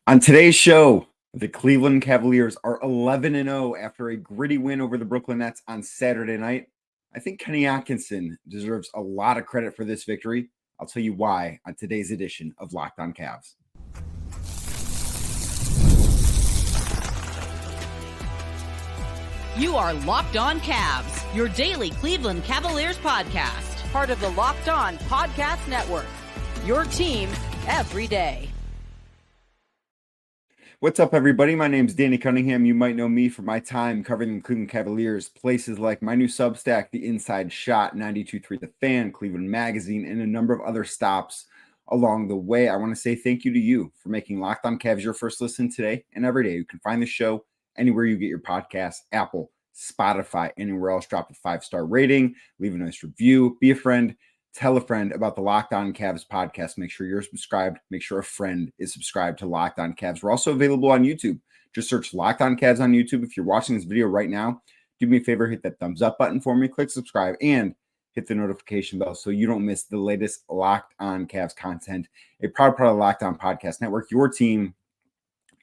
On today's show, the Cleveland Cavaliers are 11-0 after a gritty win over the Brooklyn Nets on Saturday night. I think Kenny Atkinson deserves a lot of credit for this victory. I'll tell you why on today's edition of Locked On Cavs. You are Locked On Cavs, your daily Cleveland Cavaliers podcast. Part of the Locked On Podcast Network, your team every day. What's up, everybody? My name is Danny Cunningham. You might know me from my time covering the Cleveland Cavaliers, places like my new Substack, The Inside Shot, 92.3 The Fan, Cleveland Magazine, and a number of other stops along the way. I want to say thank you to you for making Locked On Cavs your first listen today and every day. You can find the show anywhere you get your podcasts, Apple, Spotify, anywhere else. Drop a 5-star rating, leave a nice review, be a friend. Tell a friend about the Locked On Cavs podcast. Make sure you're subscribed. Make sure a friend is subscribed to Locked On Cavs. We're also available on YouTube. Just search Locked On Cavs on YouTube. If you're watching this video right now, do me a favor, hit that thumbs up button for me, click subscribe, and hit the notification bell so you don't miss the latest Locked On Cavs content. A proud part of the Locked On Podcast Network, your team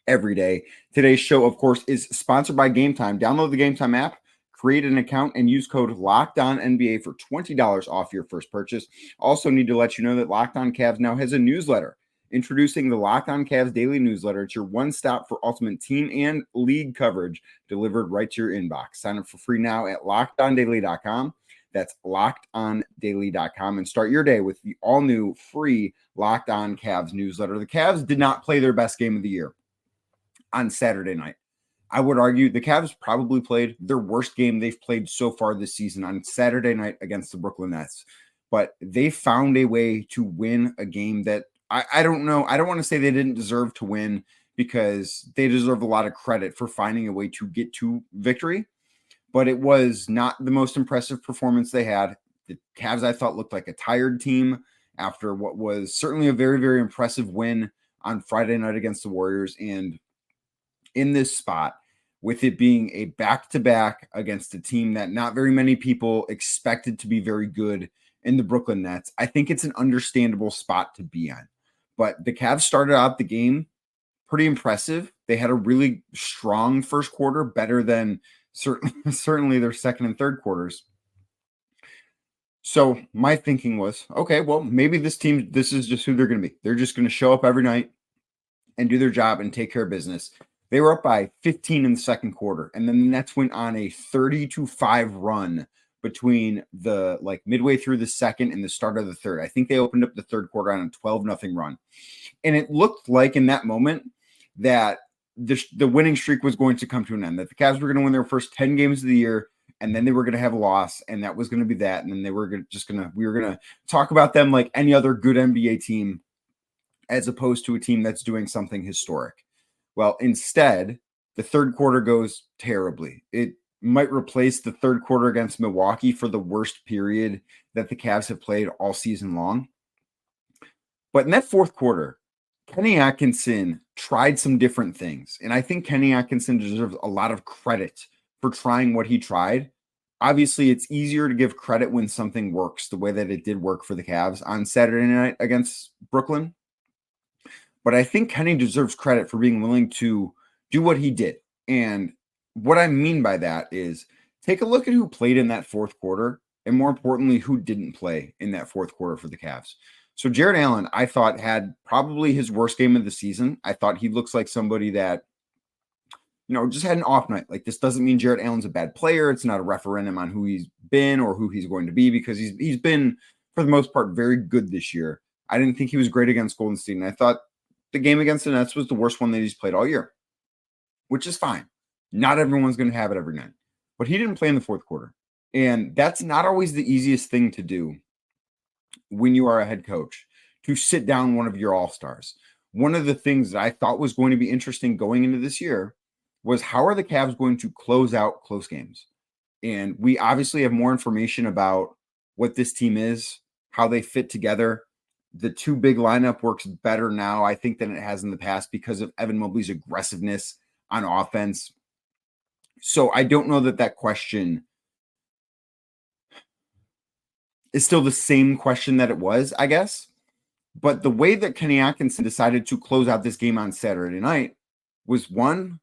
every day. Today's show, of course, is sponsored by Game Time. Download the Game Time app. Create an account and use code LOCKEDONNBA for $20 off your first purchase. Also need to let you know that Locked On Cavs now has a newsletter. Introducing the Locked On Cavs daily newsletter. It's your one-stop for ultimate team and league coverage delivered right to your inbox. Sign up for free now at LockedOnDaily.com. That's LockedOnDaily.com, and start your day with the all-new free Locked On Cavs newsletter. The Cavs did not play their best game of the year on Saturday night. I would argue the Cavs probably played their worst game they've played so far this season on Saturday night against the Brooklyn Nets. But they found a way to win a game that I don't know. I don't want to say they didn't deserve to win because they deserve a lot of credit for finding a way to get to victory. But it was not the most impressive performance they had. The Cavs, I thought, looked like a tired team after what was certainly a very, very impressive win on Friday night against the Warriors. And in this spot, with it being a back-to-back against a team that not very many people expected to be very good in the Brooklyn Nets, I think it's an understandable spot to be on. But the Cavs started out the game pretty impressive. They had a really strong first quarter, better than certainly their second and third quarters. So my thinking was, okay, well, maybe this team, this is just who they're going to be. They're just going to show up every night and do their job and take care of business. They were up by 15 in the second quarter, and then the Nets went on a 30-5 run between the midway through the second and the start of the third. I think they opened up the third quarter on a 12-0 run. And it looked like in that moment that the winning streak was going to come to an end, that the Cavs were going to win their first 10 games of the year, and then they were going to have a loss, and that was going to be that. And then we were going to talk about them like any other good NBA team, as opposed to a team that's doing something historic. Well, instead, the third quarter goes terribly. It might replace the third quarter against Milwaukee for the worst period that the Cavs have played all season long. But in that fourth quarter, Kenny Atkinson tried some different things. And I think Kenny Atkinson deserves a lot of credit for trying what he tried. Obviously, it's easier to give credit when something works the way that it did work for the Cavs on Saturday night against Brooklyn. But I think Kenny deserves credit for being willing to do what he did. And what I mean by that is take a look at who played in that fourth quarter, and more importantly, who didn't play in that fourth quarter for the Cavs. So Jarrett Allen, I thought, had probably his worst game of the season. I thought he looks like somebody that, just had an off night. Like, this doesn't mean Jarrett Allen's a bad player. It's not a referendum on who he's been or who he's going to be, because he's been, for the most part, very good this year. I didn't think he was great against Golden State, and I thought the game against the Nets was the worst one that he's played all year, which is fine. Not everyone's going to have it every night. But he didn't play in the fourth quarter. And that's not always the easiest thing to do when you are a head coach, to sit down one of your all-stars. One of the things that I thought was going to be interesting going into this year was, how are the Cavs going to close out close games? And we obviously have more information about what this team is, how they fit together. The two big lineup works better now, I think, than it has in the past because of Evan Mobley's aggressiveness on offense. So I don't know that question is still the same question that it was, I guess. But the way that Kenny Atkinson decided to close out this game on Saturday night was, one,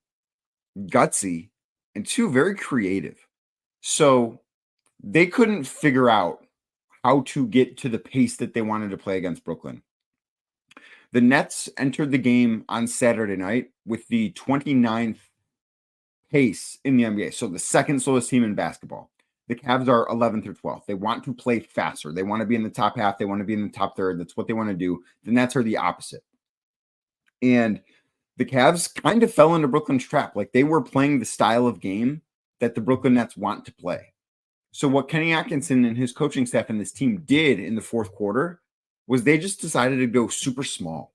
gutsy, and two, very creative. So they couldn't figure out how to get to the pace that they wanted to play against Brooklyn. The Nets entered the game on Saturday night with the 29th pace in the NBA. So the second slowest team in basketball. The Cavs are 11th or 12th. They want to play faster. They want to be in the top half. They want to be in the top third. That's what they want to do. The Nets are the opposite. And the Cavs kind of fell into Brooklyn's trap. Like, they were playing the style of game that the Brooklyn Nets want to play. So what Kenny Atkinson and his coaching staff and this team did in the fourth quarter was they just decided to go super small.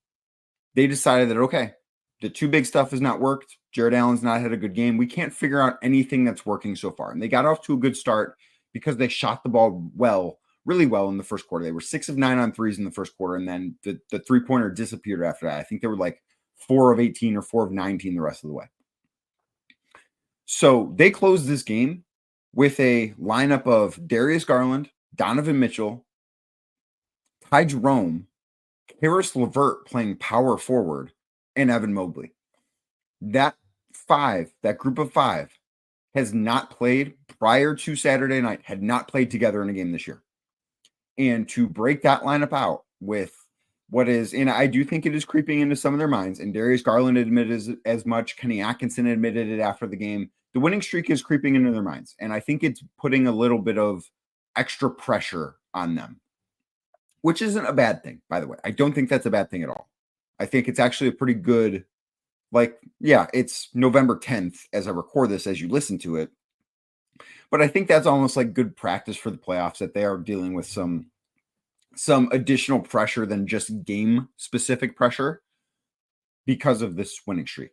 They decided that, okay, the two big stuff has not worked. Jarrett Allen's not had a good game. We can't figure out anything that's working so far. And they got off to a good start because they shot the ball well, really well in the first quarter. They were 6 of 9 on threes in the first quarter, and then the three-pointer disappeared after that. I think they were like 4 of 18 or 4 of 19 the rest of the way. So they closed this game with a lineup of Darius Garland, Donovan Mitchell, Ty Jerome, Karis LeVert playing power forward, and Evan Mobley. That group of five, has not played prior to Saturday night, had not played together in a game this year. And to break that lineup out with what is, and I do think it is creeping into some of their minds, and Darius Garland admitted as much, Kenny Atkinson admitted it after the game, the winning streak is creeping into their minds. And I think it's putting a little bit of extra pressure on them, which isn't a bad thing, by the way. I don't think that's a bad thing at all. I think it's actually a pretty good, like, yeah, it's November 10th as I record this, as you listen to it. But I think that's almost like good practice for the playoffs, that they are dealing with some additional pressure than just game-specific pressure because of this winning streak.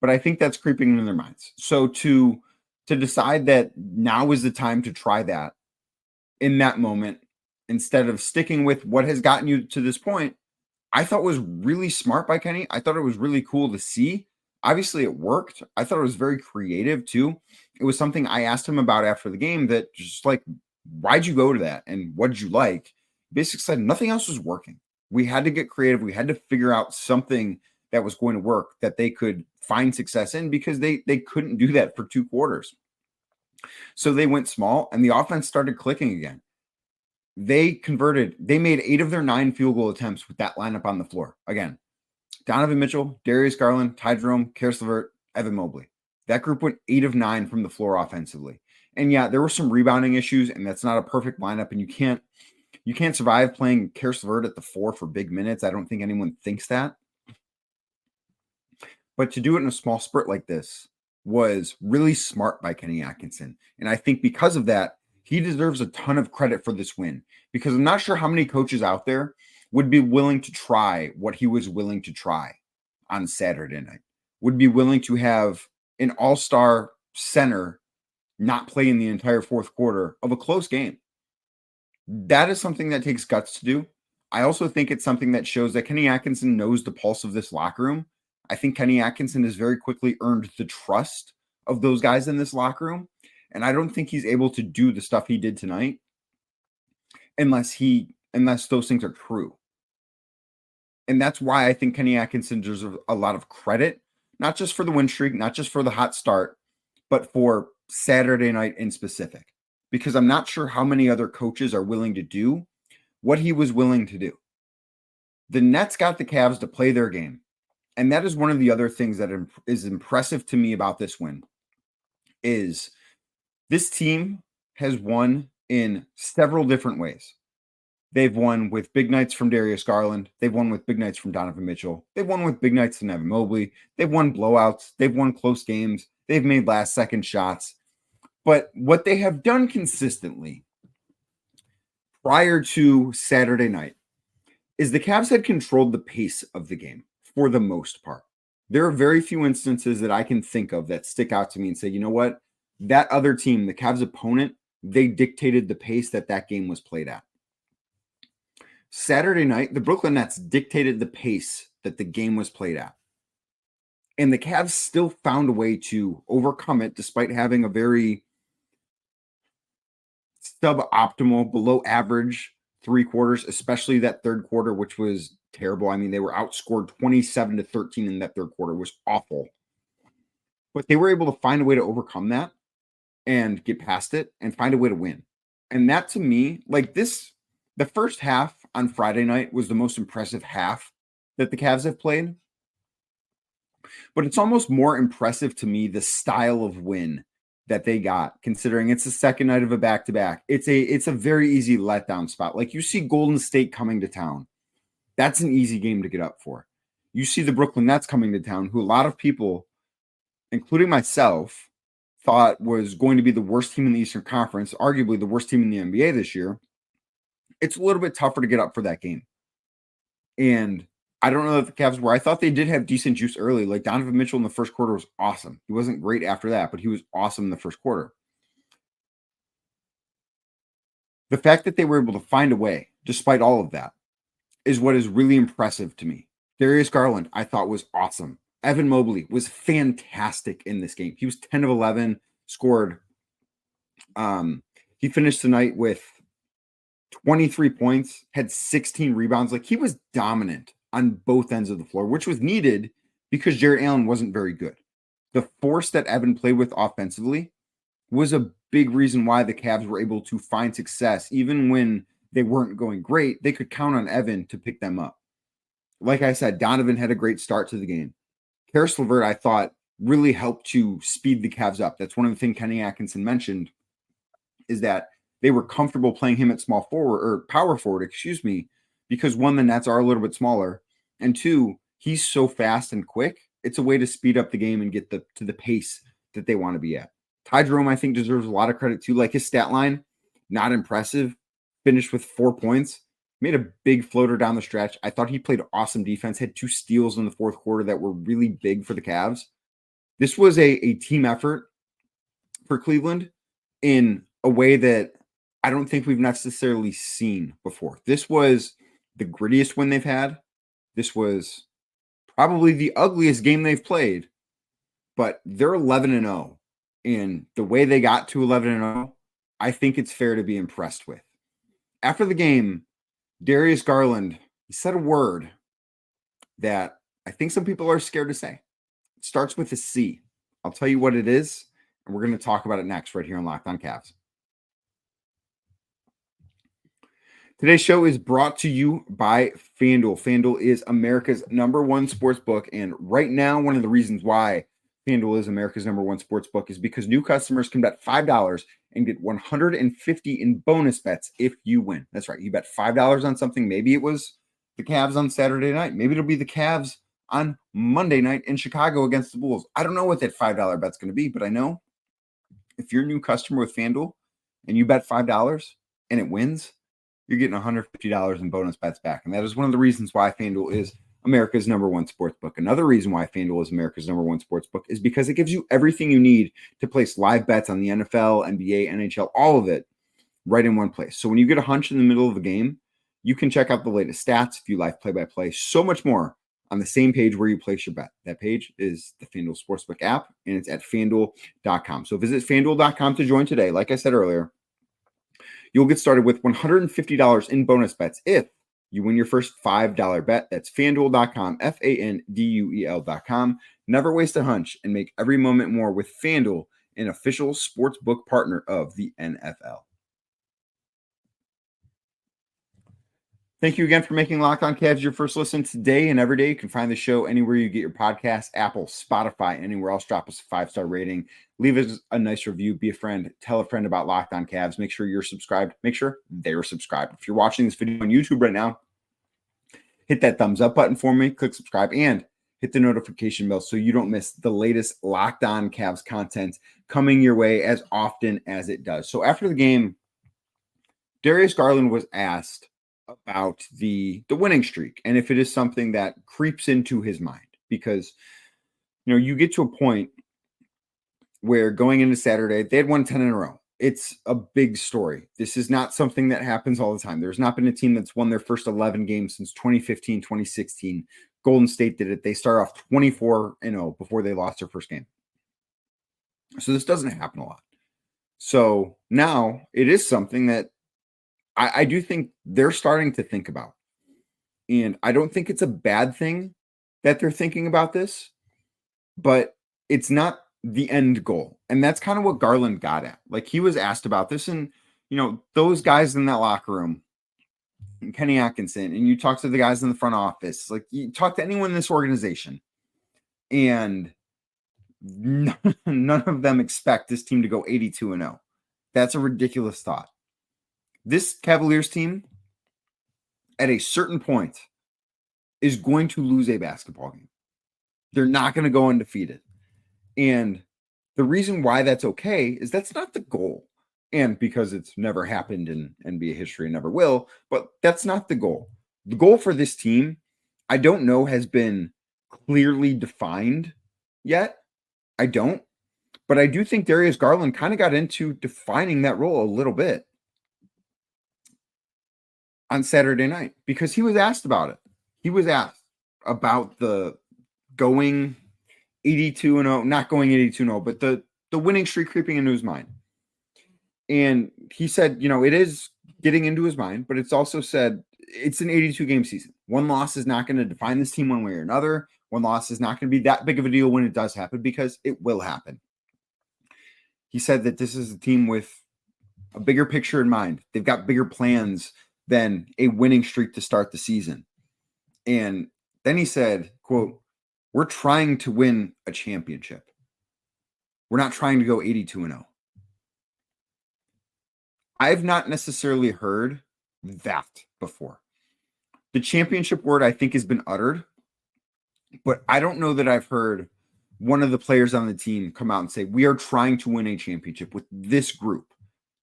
But I think that's creeping into their minds. So to decide that now is the time to try that in that moment, instead of sticking with what has gotten you to this point, I thought was really smart by Kenny. I thought it was really cool to see. Obviously, it worked. I thought it was very creative, too. It was something I asked him about after the game, that just like, why'd you go to that? And what did you like? Basically said nothing else was working. We had to get creative. We had to figure out something that was going to work, that they could find success in, because they couldn't do that for 2 quarters. So they went small, and the offense started clicking again. They made 8 of their 9 field goal attempts with that lineup on the floor. Again, Donovan Mitchell, Darius Garland, Ty Jerome, Karis LeVert, Evan Mobley. That group went 8 of 9 from the floor offensively. And yeah, there were some rebounding issues, and that's not a perfect lineup, and you can't survive playing Karis LeVert at the 4 for big minutes. I don't think anyone thinks that. But to do it in a small spurt like this was really smart by Kenny Atkinson. And I think because of that, he deserves a ton of credit for this win, because I'm not sure how many coaches out there would be willing to try what he was willing to try on Saturday night, would be willing to have an all-star center not play in the entire fourth quarter of a close game. That is something that takes guts to do. I also think it's something that shows that Kenny Atkinson knows the pulse of this locker room. I think Kenny Atkinson has very quickly earned the trust of those guys in this locker room. And I don't think he's able to do the stuff he did tonight unless those things are true. And that's why I think Kenny Atkinson deserves a lot of credit, not just for the win streak, not just for the hot start, but for Saturday night in specific. Because I'm not sure how many other coaches are willing to do what he was willing to do. The Nets got the Cavs to play their game. And that is one of the other things that is impressive to me about this win, is this team has won in several different ways. They've won with big nights from Darius Garland. They've won with big nights from Donovan Mitchell. They've won with big nights from Evan Mobley. They've won blowouts. They've won close games. They've made last-second shots. But what they have done consistently prior to Saturday night is the Cavs had controlled the pace of the game for the most part. There are very few instances that I can think of that stick out to me and say, you know what? That other team, the Cavs opponent, they dictated the pace that game was played at. Saturday night, the Brooklyn Nets dictated the pace that the game was played at. And the Cavs still found a way to overcome it, despite having a very suboptimal, below average three quarters, especially that third quarter, which was terrible. I mean, they were outscored 27-13 in that third quarter. It was awful. But they were able to find a way to overcome that and get past it and find a way to win. And that to me, like this, the first half on Friday night was the most impressive half that the Cavs have played. But it's almost more impressive to me the style of win that they got, considering it's the second night of a back-to-back. It's a very easy letdown spot. Like you see Golden State coming to town. That's an easy game to get up for. You see the Brooklyn Nets coming to town, who a lot of people, including myself, thought was going to be the worst team in the Eastern Conference, arguably the worst team in the NBA this year. It's a little bit tougher to get up for that game. And I don't know if the Cavs were. I thought they did have decent juice early. Like Donovan Mitchell in the first quarter was awesome. He wasn't great after that, but he was awesome in the first quarter. The fact that they were able to find a way, despite all of that, is what is really impressive to me. DARIUS GARLAND, I thought, was awesome. Evan Mobley was fantastic in this game. He was 10 of 11, scored. He finished the night with 23 points, had 16 rebounds. Like he was dominant on both ends of the floor, which was needed because Jarrett Allen wasn't very good. The force that Evan played with offensively was a big reason why the Cavs were able to find success. Even when they weren't going great, they could count on Evan to pick them up. Like I said, Donovan had a great start to the game. Karis LeVert, I thought, really helped to speed the Cavs up. That's one of the things Kenny Atkinson mentioned, is that they were comfortable playing him at small forward or power forward, because one, the Nets are a little bit smaller, and two, he's so fast and quick. It's a way to speed up the game and get to the pace that they want to be at. Ty Jerome, I think, deserves a lot of credit too. Like his stat line, not impressive. Finished with 4 points. Made a big floater down the stretch. I thought he played awesome defense. Had 2 steals in the fourth quarter that were really big for the Cavs. This was a team effort for Cleveland in a way that I don't think we've necessarily seen before. This was the grittiest win they've had. This was probably the ugliest game they've played, but they're 11-0. And the way they got to 11-0, I think it's fair to be impressed with. After the game, DARIUS GARLAND, he said a word that I think some people are scared to say. It starts with a C. I'll tell you what it is, and we're going to talk about it next right here on Locked On Cavs. Today's show is brought to you by FanDuel. FanDuel is America's #1 sports book, and right now, one of the reasons why FanDuel is America's #1 sports book is because new customers can bet $5 and get $150 in bonus bets if you win. That's right. You bet $5 on something. Maybe it was the Cavs on Saturday night. Maybe it'll be the Cavs on Monday night in Chicago against the Bulls. I don't know what that $5 bet's going to be, but I know if you're a new customer with FanDuel and you bet $5 and it wins, you're getting $150 in bonus bets back. And that is one of the reasons why FanDuel is America's #1 sports book. Another reason why FanDuel is America's #1 sports book is because it gives you everything you need to place live bets on the NFL, NBA, NHL, all of it right in one place. So when you get a hunch in the middle of the game, you can check out the latest stats, view live play-by-play, so much more on the same page where you place your bet. That page is the FanDuel Sportsbook app, and it's at FanDuel.com. So visit FanDuel.com to join today. Like I said earlier, you'll get started with $150 in bonus bets if you win your first $5 bet. That's FanDuel.com, FanDuel.com. Never waste a hunch and make every moment more with FanDuel, an official sportsbook partner of the NFL. Thank you again for making Locked On Cavs your first listen today and every day. You can find the show anywhere you get your podcasts, Apple, Spotify, anywhere else. Drop us a 5-star rating. Leave us a nice review. Be a friend. Tell a friend about Locked On Cavs. Make sure you're subscribed. Make sure they're subscribed. If you're watching this video on YouTube right now, hit that thumbs up button for me. Click subscribe and hit the notification bell so you don't miss the latest Locked On Cavs content coming your way as often as it does. So after the game, DARIUS GARLAND was asked about the winning streak and if it is something that creeps into his mind, because you get to a point where going into Saturday they had won 10 in a row. It's a big story. This is not something that happens all the time. There's not been a team that's won their first 11 games since 2015, 2016. Golden State did it. They start off 24-0 before they lost their first game. So this doesn't happen a lot. So now it is something that I do think they're starting to think about. And I don't think it's a bad thing that they're thinking about this, but it's not the end goal. And that's kind of what Garland got at. Like, he was asked about this, and those guys in that locker room, and Kenny Atkinson, and you talk to the guys in the front office, like you talk to anyone in this organization, and none of them expect this team to go 82-0. That's a ridiculous thought. This Cavaliers team, at a certain point, is going to lose a basketball game. They're not going to go undefeated. And the reason why that's okay is that's not the goal. And because it's never happened in NBA history and never will, but that's not the goal. The goal for this team, I don't know, has been clearly defined yet. I don't. But I do think Darius Garland kind of got into defining that role a little bit on Saturday night, because he was asked about it. He was asked about the going 82-0, not going 82-0, but the winning streak creeping into his mind. And he said, it is getting into his mind, but it's also said it's an 82-game season. One loss is not going to define this team one way or another. One loss is not going to be that big of a deal when it does happen, because it will happen. He said that this is a team with a bigger picture in mind. They've got bigger plans than a winning streak to start the season. And then he said, quote, "We're trying to win a championship. We're not trying to go 82-0. I've not necessarily heard that before. The championship word, I think, has been uttered, but I don't know that I've heard one of the players on the team come out and say, we are trying to win a championship with this group.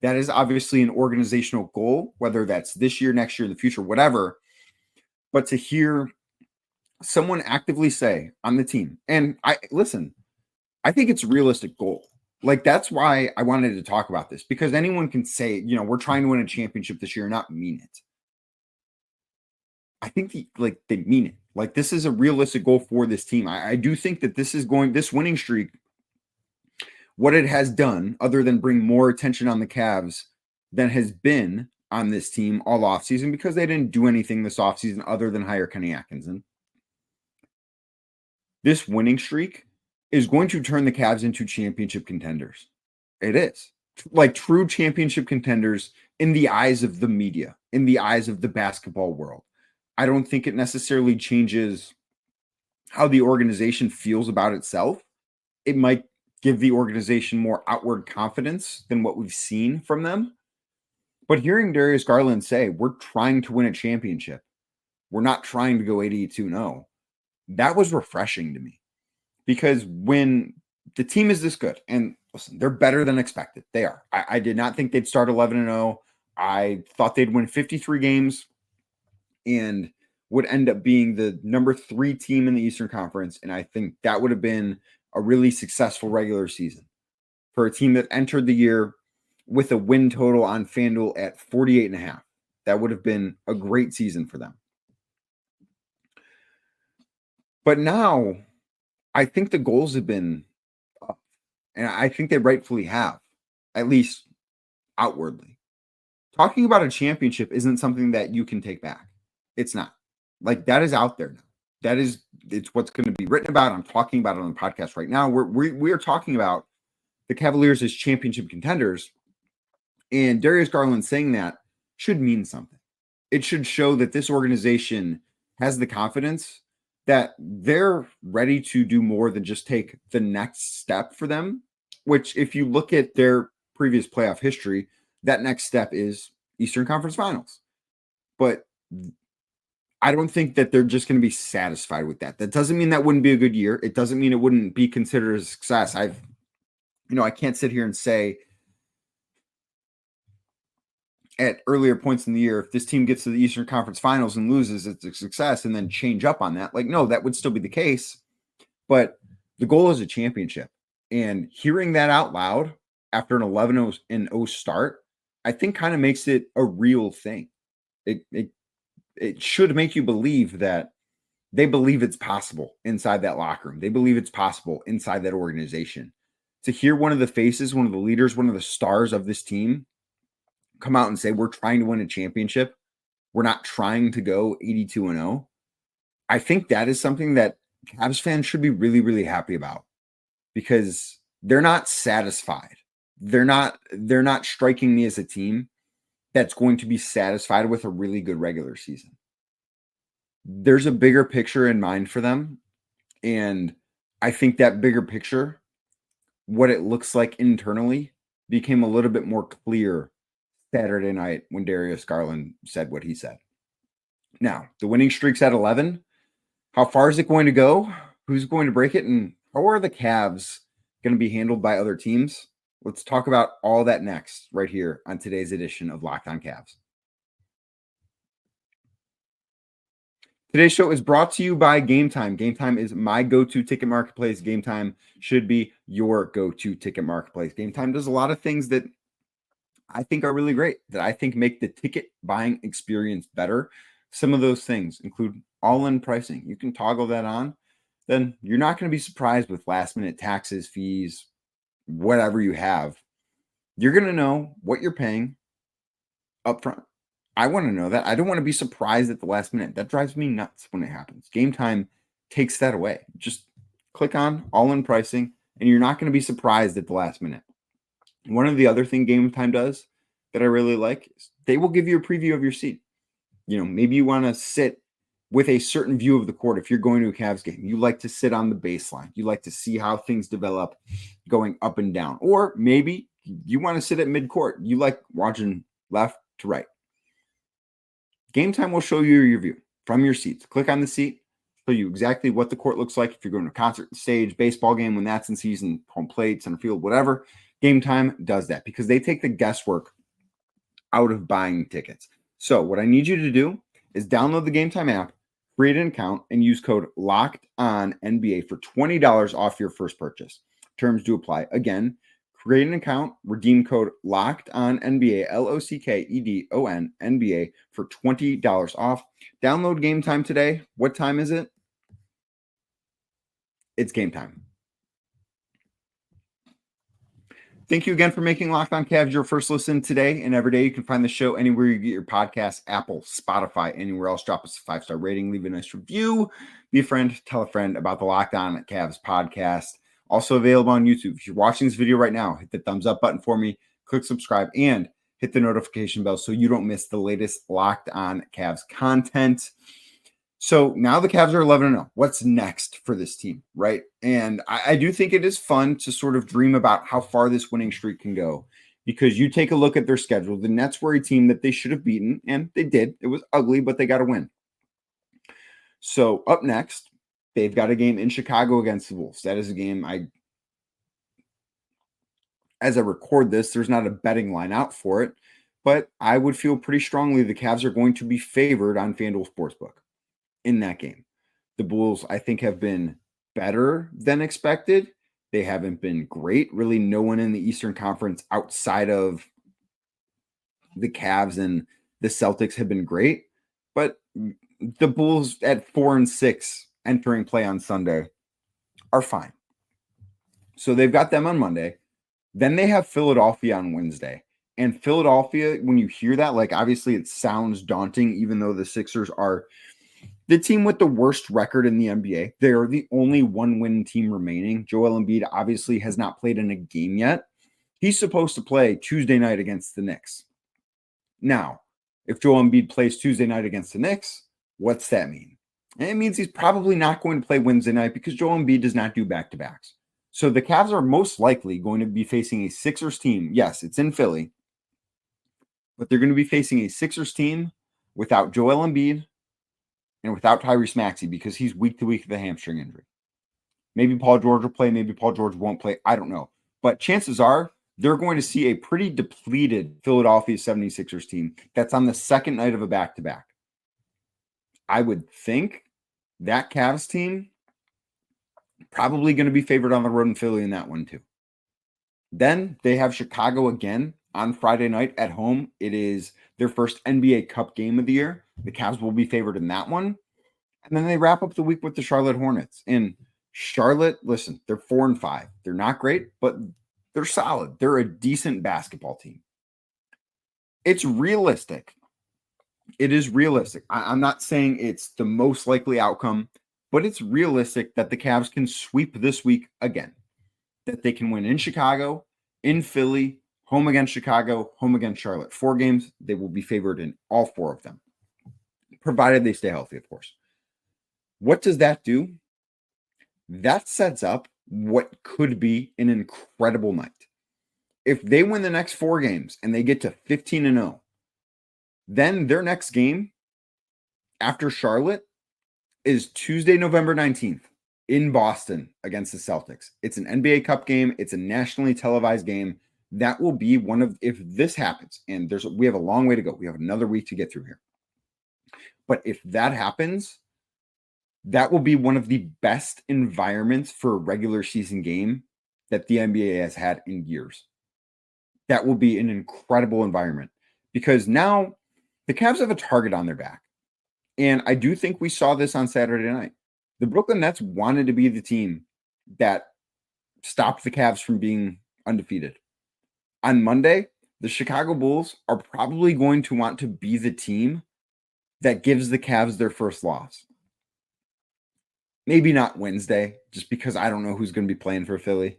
That is obviously an organizational goal, whether that's this year, next year, in the future, whatever. But to hear someone actively say on the team, and I think it's a realistic goal. Like, that's why I wanted to talk about this, because anyone can say, we're trying to win a championship this year and not mean it. I think they mean it. Like, this is a realistic goal for this team. I do think that this winning streak, what it has done, other than bring more attention on the Cavs than has been on this team all offseason, because they didn't do anything this offseason other than hire Kenny Atkinson. This winning streak is going to turn the Cavs into championship contenders. It is. Like, true championship contenders in the eyes of the media, in the eyes of the basketball world. I don't think it necessarily changes how the organization feels about itself. It might give the organization more outward confidence than what we've seen from them. But hearing Darius Garland say, we're trying to win a championship, we're not trying to go 82-0, that was refreshing to me. Because when the team is this good, and listen, they're better than expected. They are. I did not think they'd start 11-0. I thought they'd win 53 games and would end up being the number 3 team in the Eastern Conference. And I think that would have been a really successful regular season for a team that entered the year with a win total on FanDuel at 48.5. That would have been a great season for them. But now, I think the goals have been up, and I think they rightfully have, at least outwardly. Talking about a championship isn't something that you can take back. It's not. Like, that is out there now. It's what's going to be written about. I'm talking about it on the podcast right now. We are talking about the Cavaliers as championship contenders, and Darius Garland saying that should mean something. It should show that this organization has the confidence that they're ready to do more than just take the next step for them, which, if you look at their previous playoff history, that next step is Eastern Conference Finals. But I don't think that they're just going to be satisfied with that. That doesn't mean that wouldn't be a good year. It doesn't mean it wouldn't be considered a success. I can't sit here and say at earlier points in the year, if this team gets to the Eastern Conference Finals and loses, it's a success, and then change up on that. Like, no, that would still be the case. But the goal is a championship. And hearing that out loud after an 11-0 start, I think kind of makes it a real thing. It should make you believe that they believe it's possible inside that locker room. They believe it's possible inside that organization. To hear one of the faces, one of the leaders, one of the stars of this team come out and say we're trying to win a championship. We're not trying to go 82-0. I think that is something that Cavs fans should be really, really happy about because they're not satisfied. They're not striking me as a team that's going to be satisfied with a really good regular season. There's a bigger picture in mind for them. And I think that bigger picture, what it looks like internally, became a little bit more clear Saturday night when DARIUS GARLAND said what he said. Now, the winning streak's at 11. How far is it going to go? Who's going to break it? And how are the Cavs going to be handled by other teams? Let's talk about all that next right here on today's edition of Locked On Cavs. Today's show is brought to you by Game Time. Game Time is my go-to ticket marketplace. Game Time should be your go-to ticket marketplace. Game Time does a lot of things that I think are really great, that I think make the ticket buying experience better. Some of those things include all-in pricing. You can toggle that on. Then you're not going to be surprised with last-minute taxes, fees, whatever you have. You're going to know what you're paying up front. I want to know that. I don't want to be surprised at the last minute. That drives me nuts when it happens. Game Time takes that away. Just click on all-in pricing, and you're not going to be surprised at the last minute. One of the other things Game Time does that I really like is they will give you a preview of your seat. Maybe you want to sit with a certain view of the court. If you're going to a Cavs game, you like to sit on the baseline. You like to see how things develop going up and down. Or maybe you want to sit at midcourt. You like watching left to right. Game Time will show you your view from your seats. Click on the seat, show you exactly what the court looks like. If you're going to a concert, stage, baseball game, when that's in season, home plate, center field, whatever, Game Time does that because they take the guesswork out of buying tickets. So what I need you to do is download the Game Time app, create an account, and use code LOCKEDONNBA for $20 off your first purchase. Terms do apply. Again, create an account, redeem code LOCKEDONNBA, LOCKEDONNBA for $20 off. Download Game Time today. What time is it? It's game time. Thank you again for making Locked On Cavs your first listen today and every day. You can find the show anywhere you get your podcasts, Apple, Spotify, anywhere else. Drop us a 5-star rating, leave a nice review, be a friend, tell a friend about the Locked On Cavs podcast. Also available on YouTube. If you're watching this video right now, hit the thumbs up button for me, click subscribe, and hit the notification bell so you don't miss the latest Locked On Cavs content. So now the Cavs are 11-0. What's next for this team, right? And I do think it is fun to sort of dream about how far this winning streak can go because you take a look at their schedule. The Nets were a team that they should have beaten, and they did. It was ugly, but they got a win. So up next, they've got a game in Chicago against the Wolves. That is a game as I record this, there's not a betting line out for it, but I would feel pretty strongly the Cavs are going to be favored on FanDuel Sportsbook in that game. The Bulls, I think, have been better than expected. They haven't been great. Really, no one in the Eastern Conference outside of the Cavs and the Celtics have been great. But the Bulls at 4-6 entering play on Sunday are fine. So they've got them on Monday. Then they have Philadelphia on Wednesday. And Philadelphia, when you hear that, obviously it sounds daunting, even though the Sixers are the team with the worst record in the NBA. They're the only one-win team remaining. Joel Embiid obviously has not played in a game yet. He's supposed to play Tuesday night against the Knicks. Now, if Joel Embiid plays Tuesday night against the Knicks, what's that mean? It means he's probably not going to play Wednesday night because Joel Embiid does not do back-to-backs. So the Cavs are most likely going to be facing a Sixers team. Yes, it's in Philly, but they're going to be facing a Sixers team without Joel Embiid and without Tyrese Maxey because he's week to week with a hamstring injury. Maybe Paul George will play. Maybe Paul George won't play. I don't know. But chances are they're going to see a pretty depleted Philadelphia 76ers team that's on the second night of a back-to-back. I would think that Cavs team probably going to be favored on the road in Philly in that one too. Then they have Chicago again on Friday night at home. It is their first NBA Cup game of the year. The Cavs will be favored in that one. And then they wrap up the week with the Charlotte Hornets. And Charlotte, listen, they're 4-5. They're not great, but they're solid. They're a decent basketball team. It's realistic. It is realistic. I'm not saying it's the most likely outcome, but it's realistic that the Cavs can sweep this week again. That they can win in Chicago, in Philly, home against Chicago, home against Charlotte. 4 games, they will be favored in all 4 of them, provided they stay healthy, of course. What does that do? That sets up what could be an incredible night. If they win the next 4 games and they get to 15-0, then their next game after Charlotte is Tuesday, November 19th in Boston against the Celtics. It's an NBA Cup game. It's a nationally televised game. That will be one of, if this happens, and we have a long way to go. We have another week to get through here. But if that happens, that will be one of the best environments for a regular season game that the NBA has had in years. That will be an incredible environment because now the Cavs have a target on their back. And I do think we saw this on Saturday night. The Brooklyn Nets wanted to be the team that stopped the Cavs from being undefeated. On Monday, the Chicago Bulls are probably going to want to be the team that gives the Cavs their first loss. Maybe not Wednesday, just because I don't know who's going to be playing for Philly.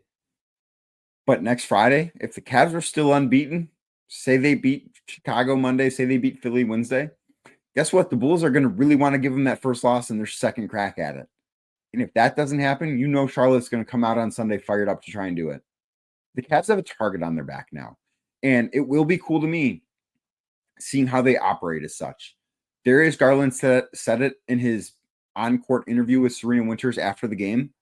But next Friday, if the Cavs are still unbeaten, say they beat Chicago Monday, say they beat Philly Wednesday, guess what? The Bulls are going to really want to give them that first loss and their second crack at it. And if that doesn't happen, you know Charlotte's going to come out on Sunday fired up to try and do it. The Cavs have a target on their back now. And it will be cool to me seeing how they operate as such. Darius Garland said it in his on-court interview with Serena Winters after the game.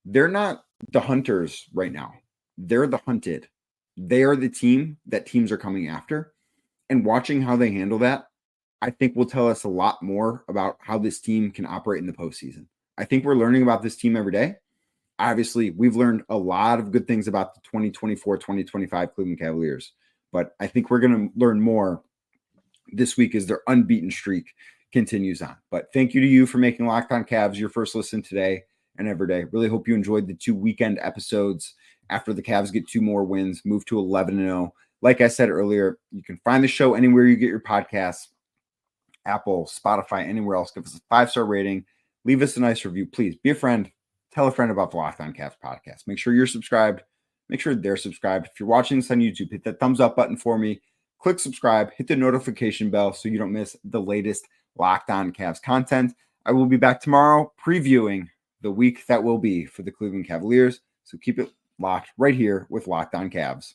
They're not the hunters right now. They're the hunted. They are the team that teams are coming after. And watching how they handle that, I think will tell us a lot more about how this team can operate in the postseason. I think we're learning about this team every day. Obviously, we've learned a lot of good things about the 2024-2025 Cleveland Cavaliers, but I think we're going to learn more this week as their unbeaten streak continues on. But thank you to you for making Locked On Cavs your first listen today and every day. Really hope you enjoyed the 2 weekend episodes after the Cavs get 2 more wins, move to 11-0. Like I said earlier, you can find the show anywhere you get your podcasts, Apple, Spotify, anywhere else. Give us a 5-star rating. Leave us a nice review. Please be a friend. Tell a friend about the Locked On Cavs podcast. Make sure you're subscribed. Make sure they're subscribed. If you're watching this on YouTube, hit that thumbs up button for me. Click subscribe. Hit the notification bell so you don't miss the latest Locked On Cavs content. I will be back tomorrow previewing the week that will be for the Cleveland Cavaliers. So keep it locked right here with Locked On Cavs.